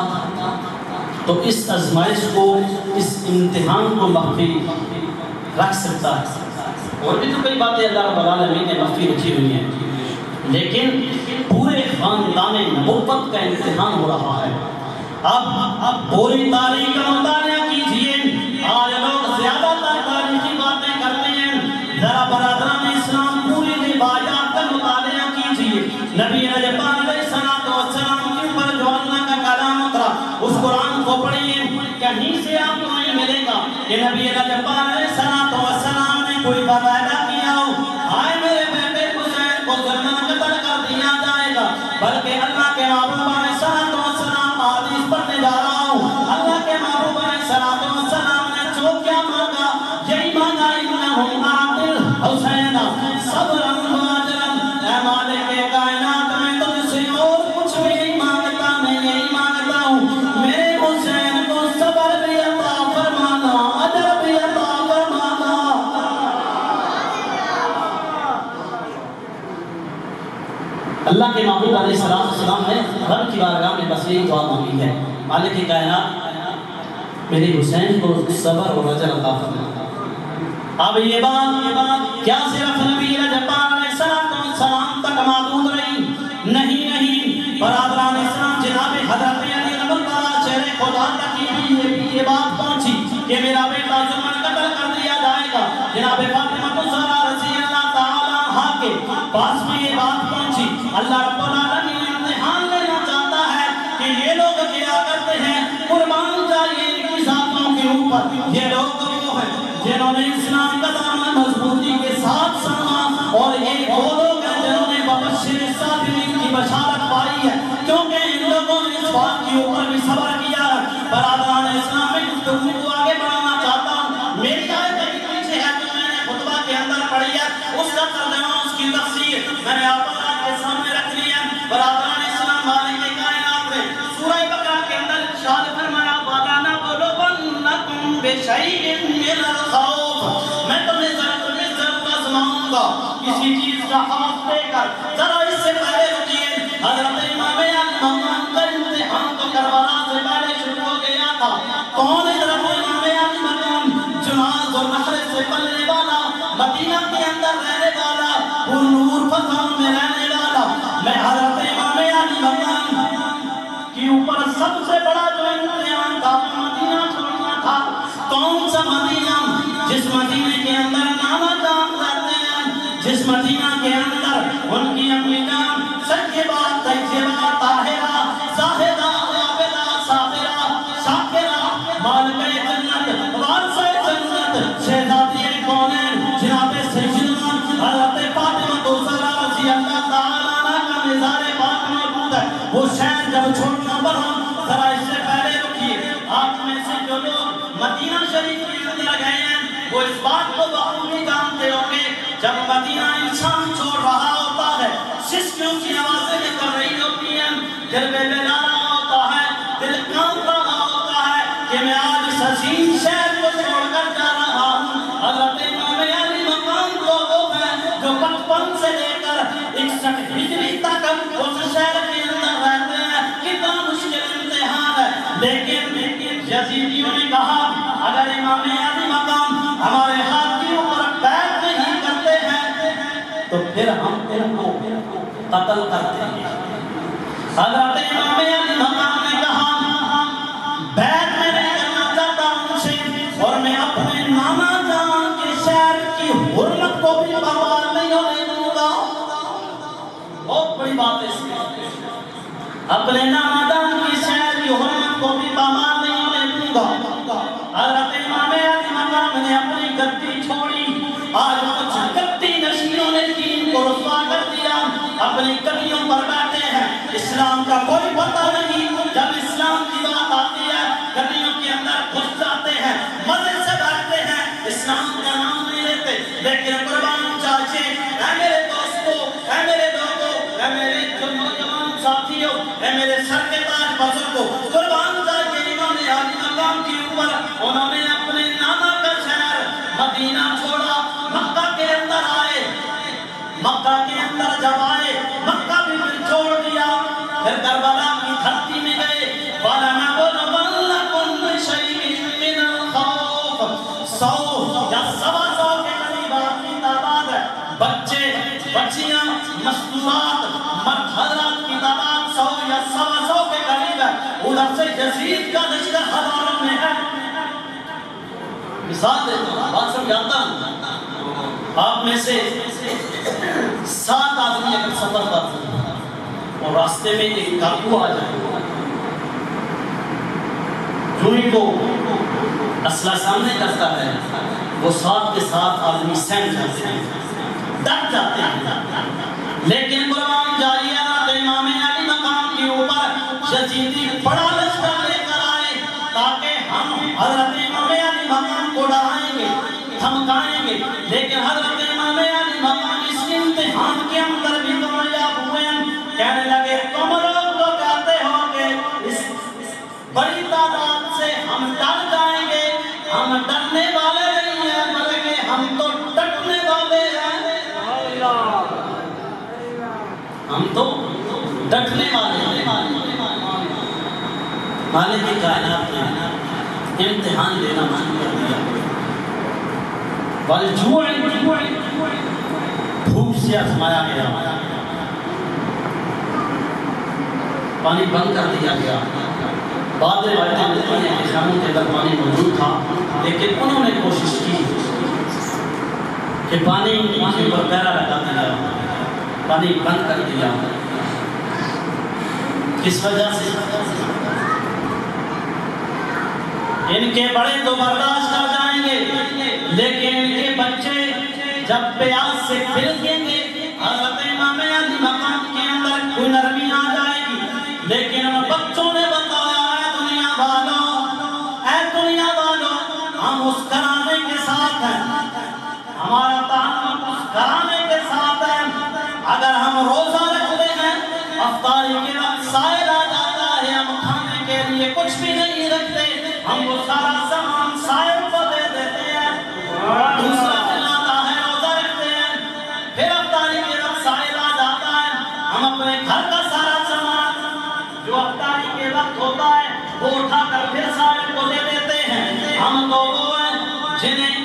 تو اس آزمائش کو، اس امتحان کو مخفی رکھ سکتا ہے۔ اور بھی تو کئی باتیں اللہ رب العالمین نے مخفی رکھی ہوئی ہیں، لیکن پورے خاندان نبوت کا امتحان ہو رہا ہے۔ اب پوری تاریخ کا مطالعہ کیجئے، آج لوگ زیادہ تر تاریخی باتیں کرتے ہیں، ذرا برادران اسلام پوری روایات کا مطالعہ کیجئے۔ نبی پاک علیہ السلام کے اوپر جو اللہ کا کلام اترا اس قرآن کو پڑھیے، کہیں سے آپ کو نہیں ملے گا کہ نبی جبار علیہ السلام نے کوئی باقاعدہ کیا ہو آئے میرے بیٹے حسین کو ظلم قتل کر دیا جائے گا، بلکہ اللہ کے محبوب علیہ السلام حدیث پڑھنے جا رہا ہوں، اللہ کے محبوب علیہ السلام نے جو کیا مانگا یہی مانگا انہم عادل حسین صبرن و اجرن، اے مالک کائنات میں تجھ سے اور کچھ بھی نہیں مانگتا، میں یہی مانگتا ہوں میرے حسین کو صبر بھی عطا فرمانا، اجر بھی عطا فرمانا۔ اللہ کے محبوب علیہ السلام نے رب کی بارگاہ میں بس یہی دعا مانگی ہے، مالک کائنات میرے حسین کو صبر اور اجر عطا فرما۔ اب یہ بات کیا صرف نبی جبار علیہ السلام تک محدود رہی؟ نہیں، برادران اسلام جناب حضرت علی رضی اللہ شہر خدا تک یہ بات پہنچی کہ میرا بیٹا ظلم قتل کر دیا جائے گا۔ جناب فاطمہ الزہرا رضی اللہ تعالی عنہا کے پاس میں یہ بات پہنچی۔ اللہ رب العالمین امتحان لینا چاہتا ہے کہ یہ لوگ کیا کرتے ہیں، قربان جائیے ان کی ذاتوں کے اوپر، یہ لوگ وہ ہیں جنہوں نے اسلام کا دامن مضبوطی کے ساتھ ساما، اور یہ وہ لوگ ہیں جنہوں نے مبشر الصابرین کی بشارت پائی ہے، کیونکہ ان لوگوں نے اس بات کے اوپر بھی صبر کیا ہے۔ برادران اسلام میں گفتگو کو آگے بڑھانا چاہتا ہوں، میری آیت ابھی پیچھے ہے جو میں نے خطبہ کے اندر پڑھی ہے، اس کا ترجمہ اس کی تفسیر میں نے آپ کے سامنے رکھ لی ہے۔ برادران اسلام مالک کائنات نے سورہ بقرہ کے اندر ارشاد فرمایا وَلَنَبْلُوَنَّكُمْ بِشَيْءٍ مِّنَ الْخَوْفِ، میں تمہیں ضرور آزماؤں گا کسی چیز کا خوف دے کر۔ ذرا اس سے پہلے رکیے، حضرت امام علی مقام کا امتحان تو کربلا سے پہلے شروع ہو گیا تھا۔ کون حضرت امام علی مقام؟ جناز اور نخل سے پلنے والا، مدینہ کے اندر رہنے والا، پر نور فضا میں رہنے والا، میں حضرت امام علی مقام کے اوپر سب سے بڑا جو امتحان تھا مدینہ چھوڑنا تھا۔ کون سا مدینہ؟ جس مدینہ کے اندر نانا جان رہتے ہیں، جس مدینہ کے اندر ان کی امی جان سیدہ طیبہ طاہرہ زاہدہ عابدہ صابرہ شاکرہ مالکہ جنت وارثہ جنت شہزادی کونین جناب سیدنا حضرت فاطمہ الزہرا رضی اللہ تعالی عنہا کا مزار پاک موجود ہے۔ وہ شہر جب چھوڑنا پڑا، ذرا اس سے پہلے رکیے، آپ میں سے جو لوگ مدینہ شریف کے اندر گئے ہیں وہ اس بات کو بخوبی جانتے ہوں گے، جب مدینہ انسان چھوڑ رہا ہوتا ہے سسکیوں کی آوازیں نکل رہی ہوتی ہیں، دل میں بلا رہا ہوتا ہے، دل کانپ رہا ہوتا ہے کہ میں آج اس عظیم شہر کو چھوڑ کر جا رہا ہوں۔ حضرت امام علی مقام تو وہ ہیں جو 55 سے لے کر 61 ہجری تک اس شہر کے اندر رہتے ہیں، کتنا مشکل امتحان ہے، لیکن یزیدیوں نے کہا اگر امام علی مقام ہمارے ہاتھ کے اوپر بیعت نہیں کرتے ہیں تو پھر ہم ان کو قتل کرتے ہیں۔ حضرت امام علی مقام نے کہا بیعت میں نہیں کرنا چاہتا ان سے، اور میں اپنے نانا جان کے شہر کی حرمت کو بھی پرواہ نہیں ہونے دوں گا۔ بہت بڑی بات ہے اس میں، اپنے نانا جان کے شہر کی حرمت کو بھی پرواہ نہیں ہونے دوں گا۔ حضرت امام علی مقام نے اپنی گدی چھوڑی، آج کچھ گدی نشینوں نے دین کو رسوا کر دیا، اپنی گدیوں پر بیٹھے ہیں، اسلام کا کوئی پتہ نہیں، جب اسلام کی بات آتی ہے گدیوں کے اندر گھس جاتے ہیں، مزے سے بیٹھتے ہیں، اسلام کا نام نہیں لیتے، لیکن قربان چاچے، اے میرے دوستو، اے میرے لوگوں، اے میرے نوجوان ساتھیوں، اے میرے سر کے تاج بزرگوں، قربان چاچے امام علی مقام کے اوپر انہوں نے اپنے نانا کا شہر مدینہ چھوڑا، مکہ کے اندر آئے، مکہ کے اندر جب آئے مکہ بھی پھر چھوڑ دیا، پھر کربلا کی دھرتی میں گئے۔ وَلَنَبْلُوَنَّكُمْ بِشَيْءٍ مِّنَ الْخَوْفِ، 100 یا 125 کے قریب آپ کی تعداد ہے، بچے بچیاں مستورات مرد حضرات کی تعداد 100 یا 125 کے قریب ہے، ادھر سے یزید کا لشکر ہزاروں میں ہے۔ مثال دیتا ہوں، بات سمجھاتا ہوں، آپ میں سے 7 آدمی اگر سفر کرتے ہیں اور راستے میں ایک ڈاکو آ جائے روئی کو اسلحہ سامنے کرتا ہے، وہ ساتھ کے ساتھ آدمی سہم جاتے ہیں، ڈر جاتے ہیں۔ لیکن قربان جاریہ امام علی مقام کے اوپر یزیدی بڑا لشکر لے کر آئے تاکہ ہم حضرت امام علی مقام کو ڈرائیں گے، دھمکائیں گے، لیکن حضرت امام علی مقام اس امتحان کے اندر بھی کامیاب ہوئے۔ کہنے لگے تم لوگ تو کہتے ہو کہ اس بڑی تعداد سے ہم ڈر جائیں گے، ہم ڈرنے والے نہیں ہیں بلکہ ہم تو ڈٹنے والے ہیں، ہم تو ڈٹنے والے ہیں۔ مالک کائنات نے امتحان لینا شروع کر دیا۔ والجوع بھوک سے آزمایا گیا، پانی بند کر دیا گیا۔ بعد روایتیں ملتی ہیں کہ خانوں کے اندر پانی موجود تھا، لیکن انہوں نے کوشش کی کہ پانی کے اوپر پیرا لگا دیا، پانی بند کر دیا۔ کس وجہ سے؟ ان کے بڑے تو برداشت کر جائیں گے، لیکن ان کے بچے جب پیاس سے پھلکیں گے حضرت امام علی مقام کے اندر کوئی نرمی آ جائے گی۔ لیکن ان بچوں نے بتایا اے دنیا والوں، ہم اس گھرانے کے ساتھ ہیں، ہمارا تعلق اس گھرانے کے ساتھ ہے۔ اگر ہم روزہ رکھتے ہیں، افطاری کے وقت سائل آ جاتا ہے، ہم کھانے کے لیے کچھ بھی نہیں رکھتے، ہم وہ سارا سامان سائل کو دے دیتے ہیں۔ دوسرا دن آتا ہے، روزہ رکھتے ہیں، پھر افطاری کے وقت سائل آ جاتا ہے، ہم اپنے گھر کا سارا سامان جو افطاری کے وقت ہوتا ہے وہ اٹھا کر پھر سائل کو دے دیتے ہیں۔ ہم تو وہ ہیں جنہیں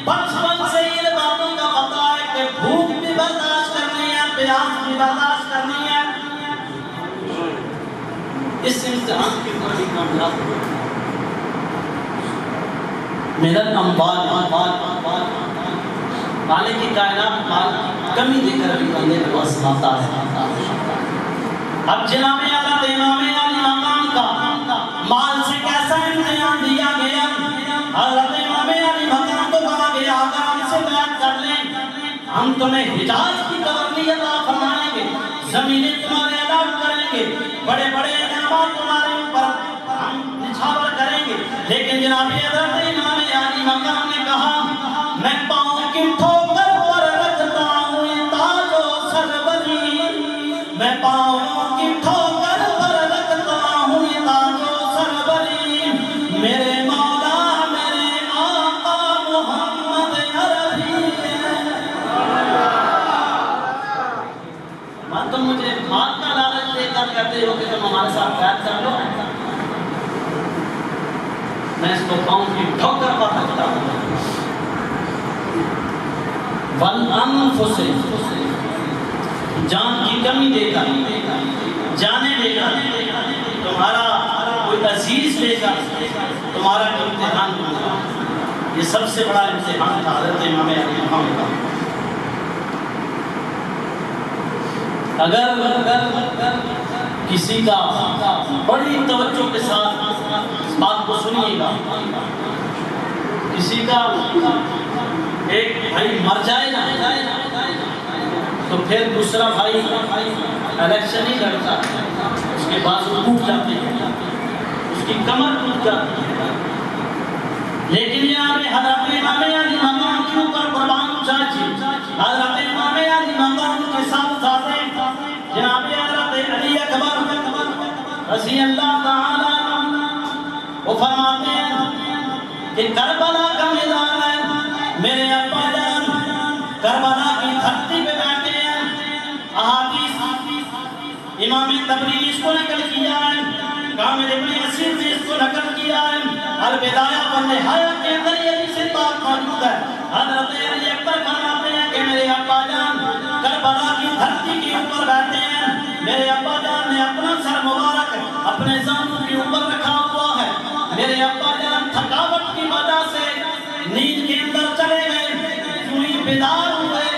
بچپن سے ان باتوں کا پتہ ہے کہ بھوک بھی برداشت کرنی ہے، پیاس بھی برداشت کرنی ہے۔ اس امتحان کی بڑی کامیاب ہوئی۔ میرا مالک کی کائنات مال کی کمی دے کر بھی بندے کو آزماتا ہے۔ اب جناب حضرت امام علی مقام کا مال سے کیسا امتحان دیا گیا؟ حضرت امام علی مقام کو کہا گیا اگر ہم سے بیعت کر لیں ہم تمہیں حجاز کی گورنی عطا فرمائیں گے، زمینیں تمہارے الاٹ کریں گے، بڑے بڑے انعامات تمہارے اوپر ہم نچھاور کریں گے۔ لیکن جناب حضرت امام علی مقام نے کہا میں پاؤں کی ٹھوکر پر رکھتا ہوں تاج و سربری، میں پاؤں کی ٹھوکر پر رکھتا ہوں تاج و سربری، میرے مولا میرے آقا محمد عربی ہے۔ تم مجھے مال کا لالچ دے کر کہتے ہو کہ تم ہمارے ساتھ بیعت کر لو، میں اس کو پاؤں کی ٹھوکر پر رکھتا ہوں۔ والانفس جان کی کمی دے کر، جانے دے کر تمہارا کوئی عزیز لے کر تمہارا امتحان ہوگا۔ یہ سب سے بڑا امتحان تھا حضرت امام علی مقام کا۔ اگر کسی کا بڑی توجہ کے ساتھ اس بات کو سنیے گا، کسی کا ایک بھائی مر جائے نا تو پھر دوسرا بھائی الیکشن ہی لڑتا، اس کے بازو ٹوٹ جاتے ہیں، اس کی کمر ٹوٹ جاتی ہے۔ لیکن یہاں پہ حضرت امام علی مقام کے اوپر قربان چاچی حضرت امام علی مقام کے ساتھ ساتھ جناب حضرت علی اکبر رضی اللہ تعالیٰ وہ فرماتے ہیں کہ کربلا کا میدان ہے، میرے ابا جان کربلا کی دھرتی پہ بیٹھے ہیں۔ احادیث امام تبریز اس کو نقل کیا ہے، کامل ابن اسیر نے اس کو نقل کیا ہے، البدایہ والنہایہ کے اندر یہ حدیث پاک موجود ہے۔ حضرت علی اکبر فرماتے ہیں کہ میرے ابا جان کربلا کی دھرتی کے اوپر بیٹھے ہیں، میرے ابا جان نے اپنا سر مبارک اپنے زانوں کے اوپر رکھا ہوا ہے، میرے ابا جان تھکاوٹ کی وجہ سے نیند کے اندر چلے گئے، چوئی بیدار ہوئے،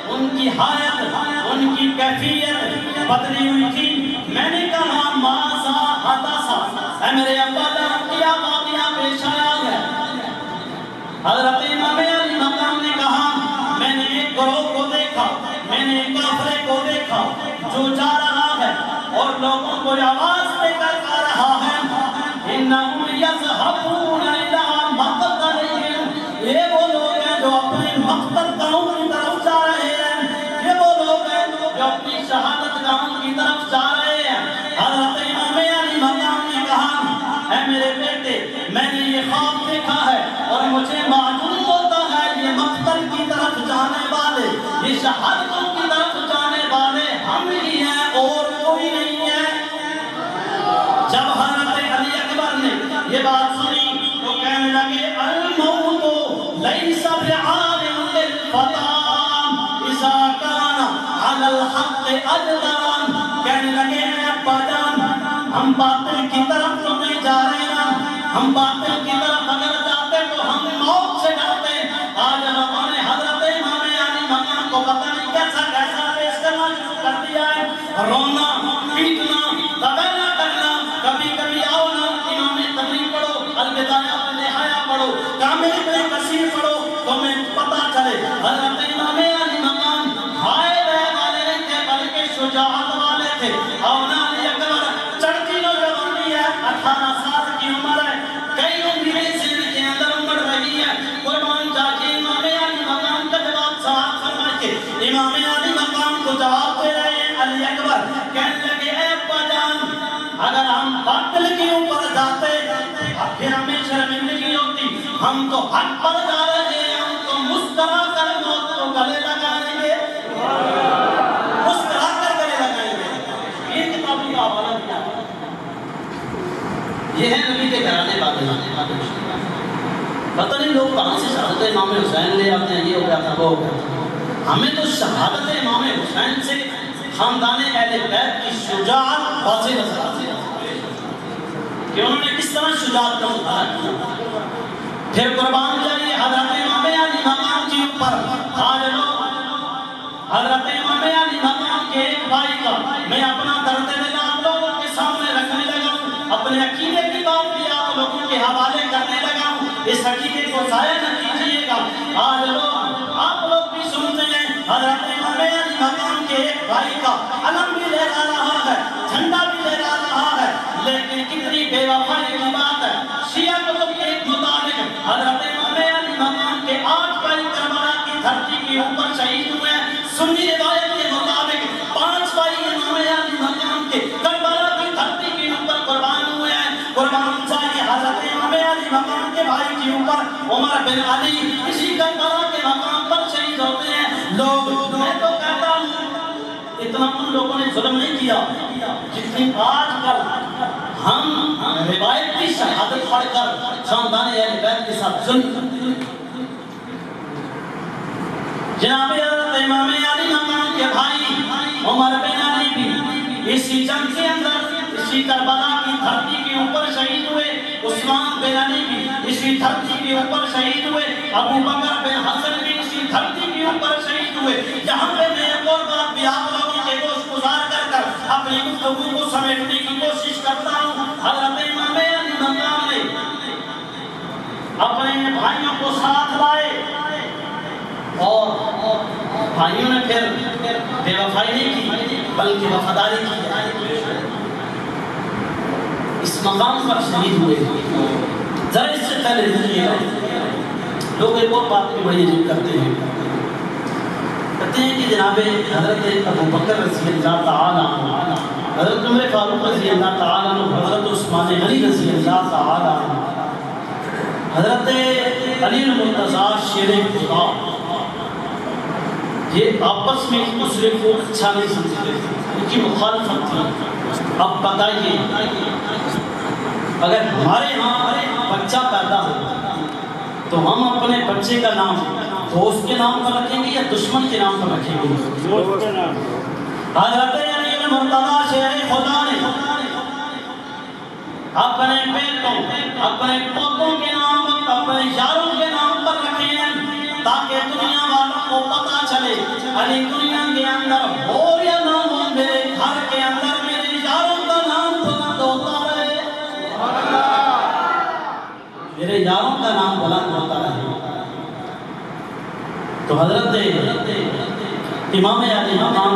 ان کی حالت ان کی کیفیت بدلی ہوئی تھی۔ میں نے کہا ماذا حدث، اے میرے ابا جان کیا بات حضرت امام علی مقام نے کہا میں نے ایک گروہ کو دیکھا، میں نے ایک کافرے کو دیکھا جو جا رہا ہے اور لوگوں کو آواز دے کر آ رہا ہے انہم یذہبون الی مقتلہم، یہ وہ لوگ ہیں جو اپنے مقتل گاہوں کی طرف جا رہے ہیں، یہ وہ لوگ ہیں جو اپنی شہادت گاہوں کی طرف جا رہے ہیں۔ حضرت امام علی مقام نے کہا اے میرے بیٹے میں نے یہ خواب دیکھا ہے اور مجھے معلوم ہوتا ہے یہ مقتل کی طرف جانے والے، یہ شہادتوں کی طرف جانے والے ہم ہی ہیں اور کوئی نہیں ہے۔ جب حضرت علی اکبر نے یہ بات سنی تو کہنے لگے الموت لیس بعالم للفتى اذا كان على الحق اجدان، کہنے لگے ابا جان ہم باطل کی طرف تو نہیں جا رہے ہیں، ہم باطل کی طرف اگر جاتے تو ہم موت سے ڈرتے۔ آج لوگوں نے حضرت امام علی مقام کو پتہ نہیں کیسا کیسا پیش کرنا شروع کر دیا ہے، رونا پیٹنا تبینا کرنا، کبھی کبھی آؤ نا امام تقریب پڑھو، البدایہ و نہایہ پڑھو، کامل ابن کثیر پڑھو تو میں پتہ چلے حضرت امام علی مقام ہائے رہے والے نہیں تھے بلکہ شجاعت والے تھے۔ اونا علی اکبر چڑھتی نوجوانی ہے، 18 سال کی عمر ہے، کئی امید سے ان کے اندر امڑ رہی ہے، قربان جاکے امام علی مقام کا جواب سوال فرمائے کہ امام علی مقام کو جواب دے رہے ہیں علی اکبر، کہنے لگے اے ابا جان اگر ہم باطل کے اوپر جاتے پھر ہمیں شرمندگی ہوتی، ہم تو حق پر جا رہے ہیں، ہم تو مسکرا کر موت کو گلے لگائیں گے، مسکرا کر گلے لگائیں گے۔ یہ کتابوں کا حوالہ دیا، یہ ہے نبی کے گھرانے باتیں۔ پتہ نہیں لوگ کہاں سے شہادت امام حسین لے آتے ہیں، یہ ہو گیا تھا وہ ہو گیا تھا، ہمیں تو شہادت امام حسین سے خاندان اہل بیت کی شجاعت واضح نظر آتی ہے کہ انہوں نے کس طرح شجاعت کا مظاہرہ کیا۔ پھر قربان جائیے حضرت امام علی مقام کے اوپر آج لوگ حضرت امام علی مقام کے ایک بھائی کا میں اپنا درد دل آپ لوگوں کے سامنے رکھنے لگا ہوں، اپنے عقیدے کی بات بھی آپ لوگوں کے حوالے کرنے لگا ہوں، اس عقیدے کو ضائع نہ کیجیے گا۔ آج لوگ آپ لوگ بھی سنتے ہیں حضرت امام علی مقام کے ایک بھائی کا علم بھی لہرا رہا ہے، جھنڈا بھی لہرا رہا ہے، لیکن کتنی بے وفائی کی بات ہے۔ شیعہ کتب کے مطابق حضرت امام علی مقام کے 8 بھائی کربلا کی دھرتی کے اوپر شہید ہوئے ہیں، سنی روایت کے مطابق 5 بھائی امام علی مقام کے کربلا کی دھرتی کے اوپر قربان ہوئے ہیں۔ قربان جائیے حضرت امام علی مقام کے بھائی کے اوپر عمر بن علی اسی کربلا کے مقام پر شہید ہوتے ہیں۔ لوگ میں تو کہتا ہوں اتنا ان لوگوں نے ظلم نہیں کیا جتنی آج کل ہم روایت کی شہادت پڑھ کر خاندان اہل بیت کے ساتھ ظلم کرتے ہیں۔ جناب حضرت امام علی مقام کے بھائی عمر بن علی بھی اسی جنگ کے اندر اسی کربلا کی دھرتی کے اوپر شہید ہوئے، عثمان بن علی بھی اسی دھرتی کے اوپر شہید ہوئے، ابو بکر بن حسن بھی اسی دھرتی کے اوپر شہید ہوئے۔ یہاں پہ میں ایک اور بات بھی آپ لوگوں کے گوشت گزار کر اپنی گفتگو کو سمیٹنے کی کوشش کرتا ہوں۔ حضرت امام علی مقام نے اپنے بھائیوں کو ساتھ لائے اور بھائیوں نے پھر بے وفائی نہیں کی بلکہ وفاداری کی، اس مقام پر شہید ہوئے۔ ذرا اس سے پہلے دیکھیے لوگ ایک اور بات کی بڑی عجیب کرتے ہیں، کہتے ہیں کہ جناب حضرت ابو بکر رضی اللہ تعالیٰ عنہ، حضرت عمر فاروق رضی اللہ تعالیٰ عنہ، حضرت عثمان غنی رضی اللہ تعالیٰ عنہ، حضرت علی المرتضیٰ شیر خدا، یہ آپس میں ایک دوسرے کو اچھا نہیں سمجھتے تھے، ان کی مخالفت تھی۔ اب بتائیے اگر ہمارے ہاں بچہ پیدا ہو تو ہم اپنے بچے کا نام دوست کے نام پر رکھیں گے یا دشمن کے نام پر رکھیں گے؟ حضرت علی المرتضیٰ شیر خدا نے اپنے بیٹوں اپنے پوتوں کے نام اپنے یاروں کے نام پر رکھے ہیں تاکہ دنیا والوں کو پتا چلے علی دنیا کے اندر ہو یا نہ ہو، میرے گھر کے اندر میرے یاروں کا نام بلند ہوتا رہے، میرے یاروں کا نام بلند ہوتا رہے۔ تو حضرت امام علی مقام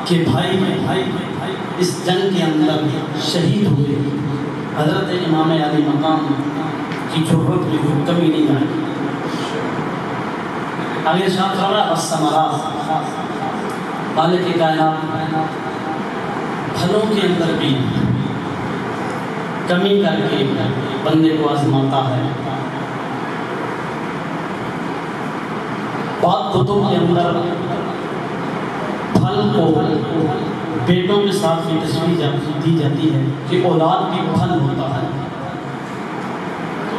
کے بھائی اس جنگ کے اندر شہید ہوئے. حضرت امام علی مقام کی ضرورت میں کوئی کمی نہیں آئی. آگے ارشاد فرمایا والثمرات، مالک کائنات پھلوں کے اندر بھی کمی کر کے بندے کو آزماتا ہے. بعض کتب کے اندر پھل کو بیٹوں کے ساتھ بھی تشبیہ دی جاتی ہے کہ اولاد بھی پھل ہوتا ہے.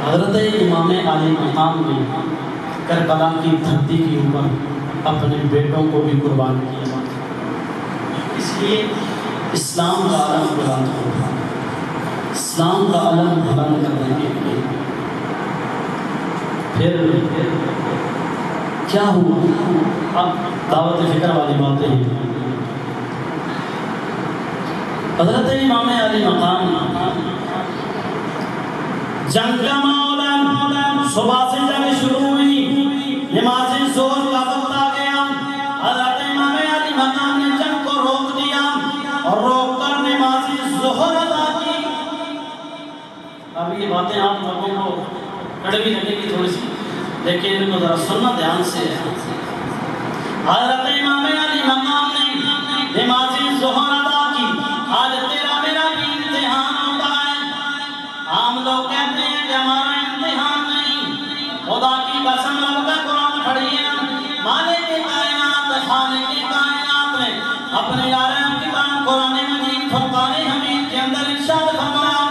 حضرت امام علی مقام نے کربلا کی دھرتی کے اوپر اپنے بیٹوں کو بھی قربان کیا. اس لیے اسلام کا علم بلند ہو، اسلام کا علم بلند کرنے کے لیے پھر کیا ہوا؟ اب دعوت فکر والی باتیں ہیں. حضرت امام علی مقام جنگ کا ماحول، صبح سے جنگ شروع ہوئی، نماز ظہر کا وقت آ گیا. حضرت امام علی مقام نے جنگ کو روک دیا اور روک کر نماز ظہر ادا کی. اب یہ باتیں آپ لوگوں کو کڑوی لگے گی تھوڑی سی، لیکن ان کو ذرا سننا دھیان سے. حضرت امام علی مقام نے نماز ظہر ادا کی. آج تیرا میرا بھی امتحان ہوتا ہے. عام لوگ کہتے ہیں کہ ہمارا امتحان نہیں. خدا کی قسم رب کا قرآن پڑھیے، مالک کائنات خالق کائنات نے اپنے یاران کتاب قرآن مجید فرقان حمید کے اندر ارشاد فرمایا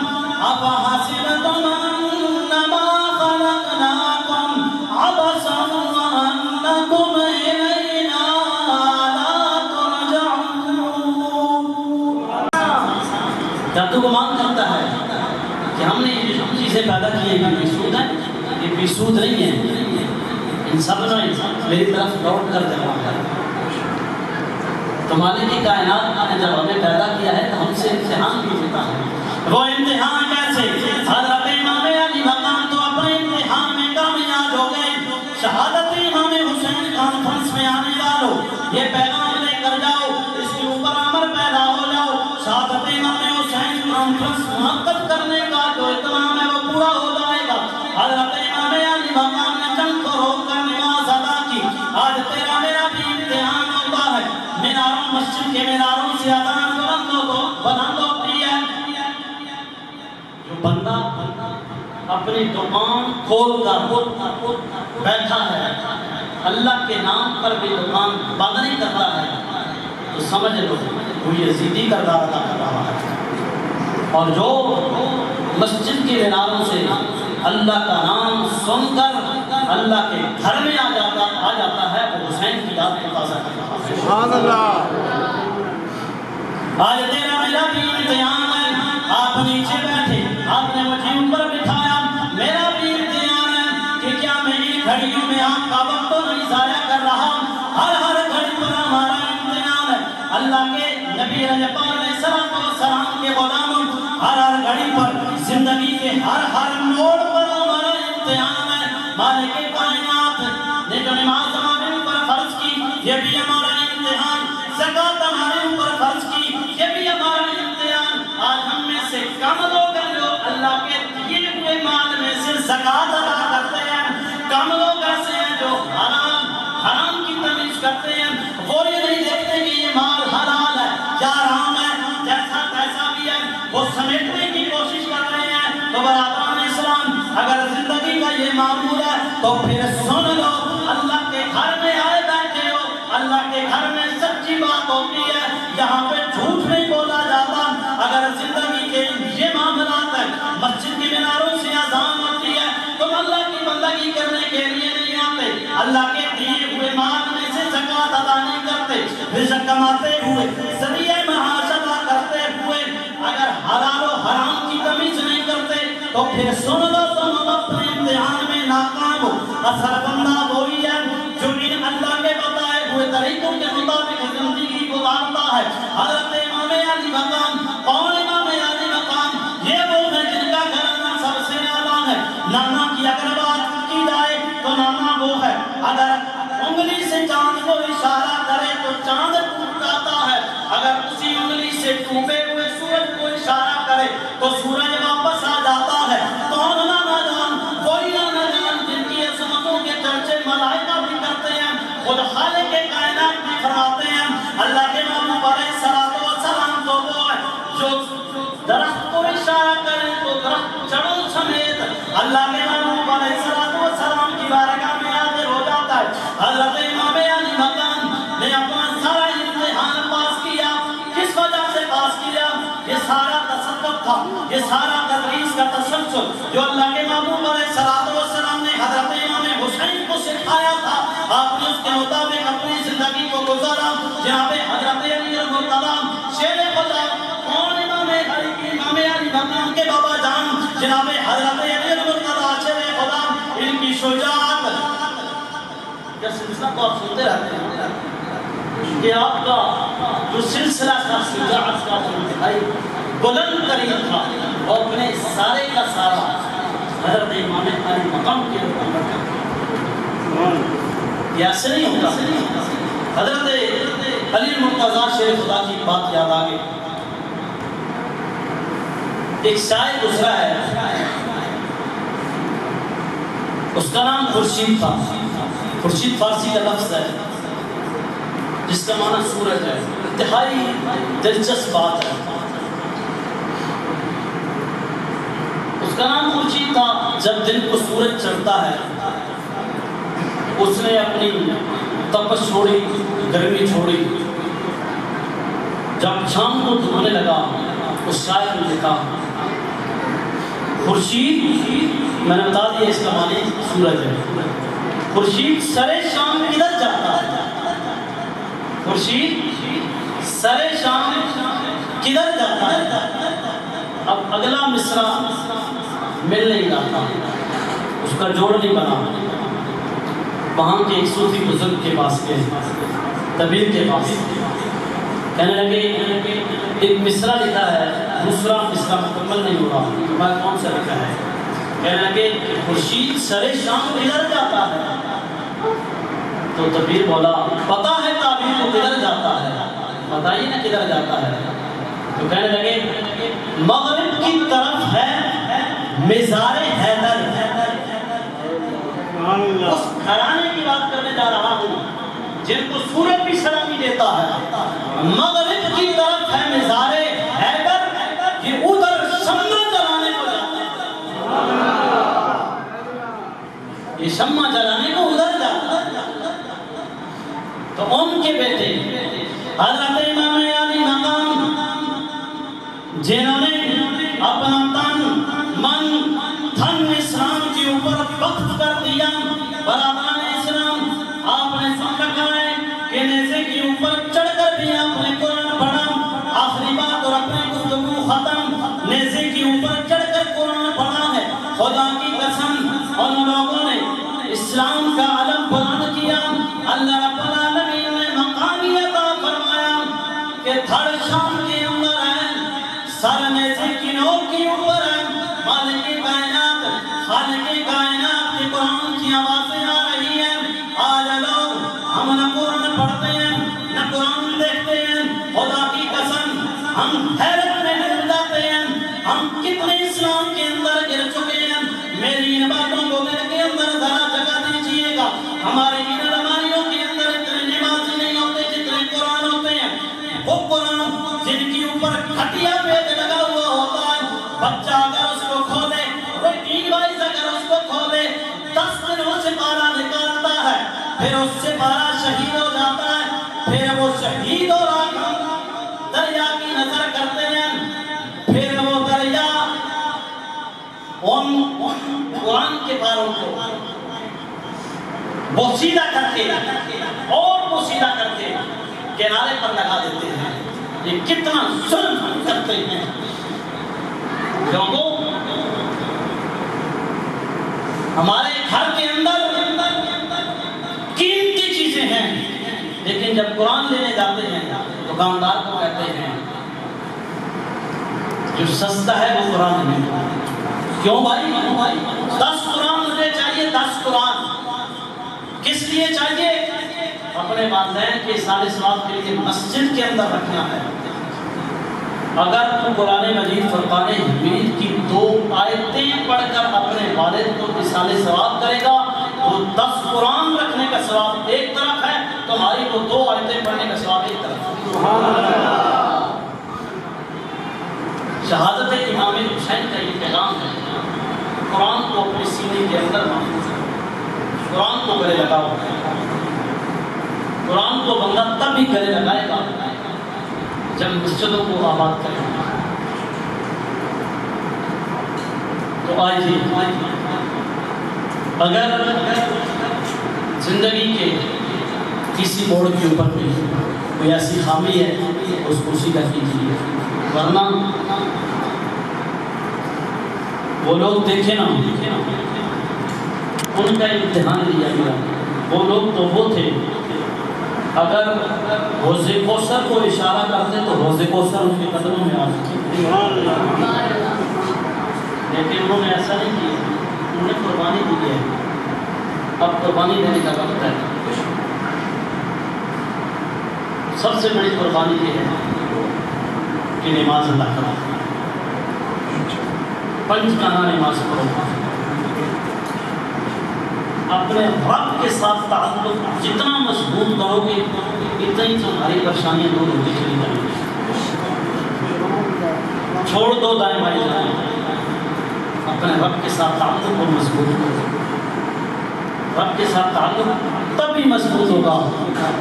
افحسبتم انما خلقناکم عبثا وانکم الینا لا ترجعون. کیا تو گمان کرتا ہے کہ ہم نے یہ چیزیں پیدا کی ہیں یہ بیسود ہیں؟ یہ بیسود نہیں ہے. ان سب نے میری طرف لوٹ کر جواب ہے. تو مالک کی کائنات نے جب ہمیں پیدا کیا ہے تو ہم سے امتحان بھی ہوتا ہے. وہ امتحان کیسے؟ حضرت امام علی مقام تو اپنے امتحان میں کامیاب ہو گئے. شہادت امام حسین کانفرنس میں آنے والو، یہ پیغام لے کر جاؤ، اس کے اوپر عمل پیدا ہو جاؤ. شہادت امام حسین کانفرنس منعقد کرنے کا جو اہتمام ہے وہ پورا ہو جائے گا. حضرت امام علی مقام نے جنگ کو روک کر نماز ادا کی. آج تیرا میرا بھی امتحان ہوتا ہے. میناروں مسجد کے میناروں سے اذان بلند ہوتی ہے. جو بندہ اپنی دکان کھول کر بیٹھا ہے، اللہ کے نام پر بھی دکان بند نہیں کرتا ہے، تو سمجھ لو وہ یزیدی کردار ادا کر رہا ہے. اور جو مسجد کے میناروں سے اللہ کا نام سن کر اللہ کے گھر میں آ جاتا ہے، وہ حسین کی یاد کو تازہ کر رہا ہے. سبحان اللہ. آج تیرا میرا بھی امتحان ہے. آپ نیچے بیٹھے، آپ نے مجھے اوپر بٹھایا. میرا بھی امتحان ہے کہ کیا میں ان گھڑیوں میں آپ کا وقت تو نہیں ضائع کر رہا. ہر گھڑی پر ہمارا امتحان ہے. اللہ کے نبی علیہ السلام کے غلاموں، ہر گھڑی پر زندگی کے ہر موڑ پر ہمارا امتحان ہے. مالک کائنات نے جو نماز ہمارے اوپر فرض کی، یہ بھی ہمارا امتحان. زکات ہمارے اوپر فرض کی، یہ بھی ہمارا امتحان. آج ہم میں سے کم لوگ ہیں جو اللہ کے دیے ہوئے مال میں سے زکات ادا کرتے ہیں. کم لوگ ایسے ہیں جو حرام کی تمیز کرتے ہیں. وہ یہ نہیں دیکھتے کہ یہ مال حلال ہے یا حرام ہے، جیسا تیسا بھی ہے، وہ سمیٹنے کی کوشش کر رہے ہیں. تو برادران اسلام، اگر زندگی کا یہ معمول ہے تو پھر سن لو، اللہ کے گھر میں آئے بیٹھے ہو. اللہ کے گھر میں سچی بات ہوتی ہے، یہاں پہ جھوٹ نہیں بولا جاتا. اگر زندگی کے یہ معاملات ہیں، مسجد کے میناروں سے اذان ہوتی ہے، تم اللہ کی بندگی کرنے کے لیے نہیں آتے، اللہ کے دیے ہوئے مال میں سے زکات ادا نہیں کرتے، رزق کماتے ہوئے ذریعہ معاش ادا کرتے ہوئے اگر حلال و حرام کی تمیز نہیں کرتے تو پھر سن لو تم اپنے امتحان میں ناکام ہو. اصل بندہ وہی ہے جو ان اللہ کے بتائے ہوئے طریقوں کے مطابق زندگی گزارتا ہے. حضرت امام علی مقام، کون امام علی مقام؟ یہ وہ ہے جن کا گھرانہ سب سے اعلیٰ ہے. نانا کی اگر بات کی جائے تو نانا وہ ہے. اگر ڈوبے ہوئے سورج کو اشارہ کرے تو سورج واپس آ جاتا ہے. کون نہ جان کوئی نہ جان جن کی عظمتوں کے چرچے ملائکہ بھی کرتے ہیں, خود خالق کائنات بھی فرماتے ہیں اللہ کے محبوب علیہ الصلوۃ والسلام تو وہ ہے جو درخت کو اشارہ کرے تو درخت جڑوں سمیت اللہ کے محبوب علیہ الصلوۃ والسلام کی بارگاہ میں حاضر ہو جاتا ہے. حضرت امام علی مقام نے اپنا سارا امتحان پاس کیا. کس وجہ سے پاس کیا؟ یہ سارا تصدق تھا, یہ سارا تدریس کا تسلسل جو اللہ کے محبوب علیہ الصلوۃ والسلام نے حضرت امام حسین کو سکھایا تھا, آپ نے اس کے مطابق اپنی زندگی کو گزارا. جناب حضرت علی رضی اللہ عنہ شیر خدا کون امام علی مقام کے بابا جان جناب حضرت علی رضی اللہ عنہ شیر خدا, ان کی شجاعت یہ سلسلہ کو آپ سنتے رہتے ہیں کہ آپ کا جو سلسلہ کا شجاعت کا جو انتہائی بلند ترین تھا وہ اپنے سارے کا سارا حضرت امام علی مقام کے اوپر رکھا. یہ ایسے نہیں ہوتا. حضرت علی مرتضیٰ شیر خدا کی بات یاد آ گئی. ایک شاعر گزرا ہے, اس کا نام خورشید تھا. خورشید فارسی کا لفظ ہے جس کا معنی سورج ہے. انتہائی دلچسپ بات ہے. اس کا نام خورشید تھا. جب دن کو سورج چڑھتا ہے اس نے اپنی تپش چھوڑی, گرمی چھوڑی. جب شام کو ڈوبنے لگا اس شاعر نے لکھا خورشید, میں نے بتا دیا اس کا معنی سورج ہے. خورشید سرے شام کدھر جاتا ہے؟ خورشید سرے شام کدھر جاتا ہے؟ اب اگلا مصرع مل نہیں رہا, اس کا جوڑ نہیں بنا. وہاں کے ایک صوفی بزرگ کے پاس گئے, طبیب کے پاس, کہنے لگے ایک مصرع لکھا ہے, دوسرا مصرع مکمل نہیں ہو رہا, میں کون سا لکھا ہے؟ کہنے لگے خورشید سرے شام کدھر جاتا ہے؟ تو طبیب بولا پتہ ہے تعبیر کو کدھر جاتا ہے, بتائیے نا کدھر جاتا ہے. تو کہنے لگے مغرب کی طرف ہے مزار حیدر. اس گھرانے کی بات کرنے جا رہا ہوں جن کو سورج بھی سلامی دیتا ہے. مغرب کی طرف ہے مزار حیدر, یہ ادھر شمع جلانے کو جاتے ہیں. یہ شمع جلانے کو ادھر جاتا ہے. تو ان کے بیٹے حضرت امام علی مقام جنہوں نے اپنا تن من دھن اسلام کے اوپر وقف کر دیا, برادران اسلام آپ نے سن رکھا ہے کہ نیزے کے اوپر چڑھ کر بھی آپ نے قرآن پڑھا. آخری بات اور اپنے گفتگو ختم, نیزے کے اوپر چڑھ کر قرآن پڑھا ہے. خدا کی قسم ان لوگوں نے اسلام کا علم بلند کیا. اللہ رب العالمین نے مقامی عطا فرمایا کہ دھڑ شام کے اندر ہے, سر نیزے کی نوک کے اوپر ہے. مالک کائنات خالق کائنات کے قرآن کی آوازیں آ رہی ہیں. آج لوگ ہم نہ قرآن پڑھتے ہیں نہ قرآن دیکھتے ہیں. خدا کی قسم ہم حیرت میں ڈوب جاتے ہیں. ہم کتنے اسلام کے اندر گر چکے ہیں. میری ان باتوں کو دل کے اندر ذرا جگہ دیجیے گا. ہمارے ان الماریوں کے اندر اتنے نمازی نہیں ہوتے جتنے قرآن ہوتے ہیں. وہ قرآن جن کے اوپر کھٹیا پیٹ لگا ہوا ہوتا ہے, بچہ اگر اس کو کھولے, روٹین وائز اگر اس کو کھولے, 10 دنوں سے پارا نکالتا ہے, پھر اس سے پارا شہید ہو جاتا ہے. پھر وہ شہید ہو رہا دریا کی نظر کرتے ہیں. پھر وہ دریا ان قرآن کے پاروں کو بوسیدہ کر کے اور بوسیدہ کر کے کنارے پر لگا دیتے ہیں. یہ کتنا ظلم کرتے ہیں. کیونکہ ہمارے گھر کے اندر قیمتی چیزیں ہیں, لیکن جب قرآن لینے جاتے ہیں دکاندار کو کہتے ہیں جو سستا ہے وہ قرآن نہیں. کیوں بھائی؟ 10 قرآن مجھے چاہیے, 10 قرآن. کس لیے چاہیے؟ اپنے والدین کے سارے ثواب کے لیے مسجد کے اندر رکھنا ہے. اگر تو قرآن مجید فرقان حمید کی 2 آیتیں پڑھ کر اپنے والد کو اصال ثواب کرے گا تو 10 قرآن رکھنے کا ثواب ایک طرف ہے، تمہاری وہ 2 آیتیں پڑھنے کا ثواب ایک طرف ہے۔ شہادت امام حسین کا یہ پیغام ہے، قرآن کو اپنے سینے کے اندر محفوظ ہے، قرآن کو گلے لگاؤ۔ قرآن کو بندہ تب ہی گلے لگائے گا جب مسجدوں کو آباد کرے گا۔ تو آئیے، اگر زندگی کے کسی موڑ کے اوپر کوئی ایسی خامی ہے اس کو سیدھا کیجیے، ورنہ وہ لوگ دیکھیں نا، ان کا امتحان لیا گیا۔ وہ لوگ تو وہ تھے، اگر حوض کوثر کو اشارہ کرتے تو حوض کوثر ان کے قدموں میں آ چکی، لیکن انہوں نے ایسا نہیں کیا، انہوں نے قربانی دی ہے۔ اب قربانی دینے کا وقت ہے۔ سب سے بڑی قربانی یہ ہے کہ نماز ادا کرو، 5 گانا نماز پڑھو، اپنے رب کے ساتھ تعلق جتنا مضبوط کرو گے اتنا ہی تمہاری پریشانیاں دور ہوتی چلی جائیں گی۔ چھوڑ دو دائیں بائیں جائیں، اپنے رب کے ساتھ تعلق کو مضبوط کرو۔ رب کے ساتھ تعلق تبھی مضبوط ہوگا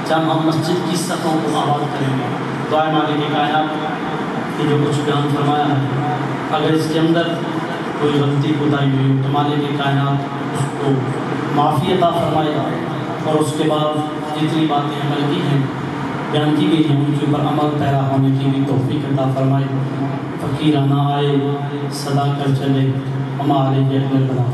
جب ہم مسجد کی صفوں کو آباد کریں گے۔ دعائیں مالک کائنات کہ جو کچھ بیان فرمایا ہے، اگر اس کے اندر کوئی غلطی کوتاہی ہوئی تو مالک کائنات اس کو معافی عطا فرمائے گا، اور اس کے بعد جتنی باتیں عمل کی ہیں بیان کی گئی ہیں ان کے اوپر عمل پیرا ہونے کی بھی توفیق عطا فرمائے۔ فقیرانہ آئے صدا کر چلے، ہمارے اپنے بنا